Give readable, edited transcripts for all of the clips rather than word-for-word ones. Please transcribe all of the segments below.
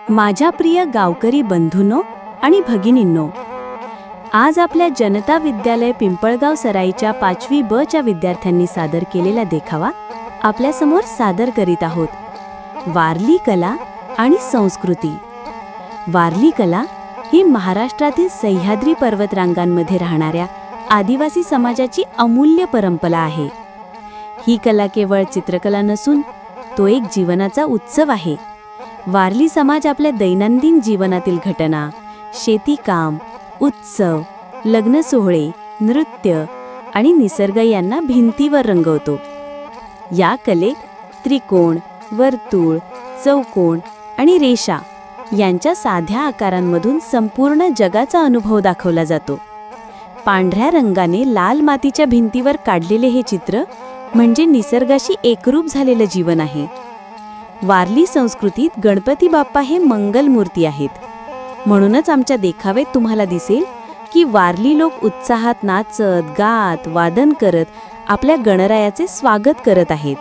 माझ्या प्रिय गावकरी बंधूंनो आणि भगिनींनो, आज आपल्या जनता विद्यालय पिंपळगाव सराईच्या 5वी ब च्या विद्यार्थ्यांनी सादर केलेला देखावा आपल्यासमोर सादर करीत आहोत. वारली कला आणि संस्कृती. वारली कला ही महाराष्ट्रातील सह्याद्री पर्वतरांगांमध्ये राहणाऱ्या आदिवासी समाजाची अमूल्य परंपरा आहे. ही कला केवळ चित्रकला नसून तो एक जीवनाचा उत्सव आहे. वारली समाज आपल्या दैनंदिन जीवनातील घटना, शेतीकाम, उत्सव, लग्न सोहळे, नृत्य आणि निसर्ग यांना भिंतीवर रंगवतो. या कलेत त्रिकोण, वर्तुळ, चौकोन आणि रेषा यांच्या साध्या आकारांमधून संपूर्ण जगाचा अनुभव दाखवला जातो. पांढऱ्या रंगाने लाल मातीच्या भिंतीवर काढलेले हे चित्र म्हणजे निसर्गाशी एकरूप झालेलं जीवन आहे. वारली संस्कृतीत गणपती बाप्पा हे मंगल मूर्ती आहेत. म्हणूनच आमच्या देखावेत तुम्हाला दिसेल की वारली लोक उत्साहात नाचत, गात, वादन करत आपल्या गणरायाचे स्वागत करत आहेत.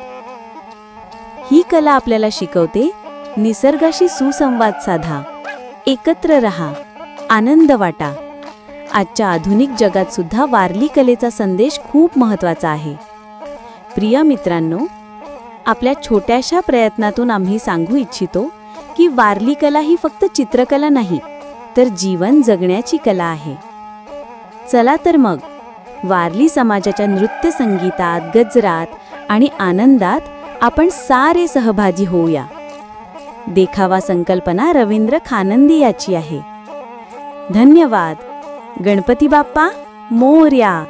ही कला आपल्याला शिकवते निसर्गाशी सुसंवाद साधा, एकत्र रहा, आनंद वाटा. आजच्या आधुनिक जगात सुद्धा वारली कलेचा संदेश खूप महत्त्वाचा आहे. प्रिय मित्रांनो, आपल्या छोट्याशा प्रयत्नातून आम्ही सांगू इच्छितो की वारली कला ही फक्त चित्रकला नाही, तर जीवन जगण्याची कला आहे. चला तर मग वारली समाजाच्या नृत्य संगीतात, गजरात आणि आनंदात आपण सारे सहभागी होऊया. देखावा संकल्पना रवींद्र खानंदी याची आहे. धन्यवाद. गणपती बाप्पा मोरया.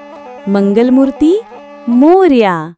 मंगलमूर्ती मोरया.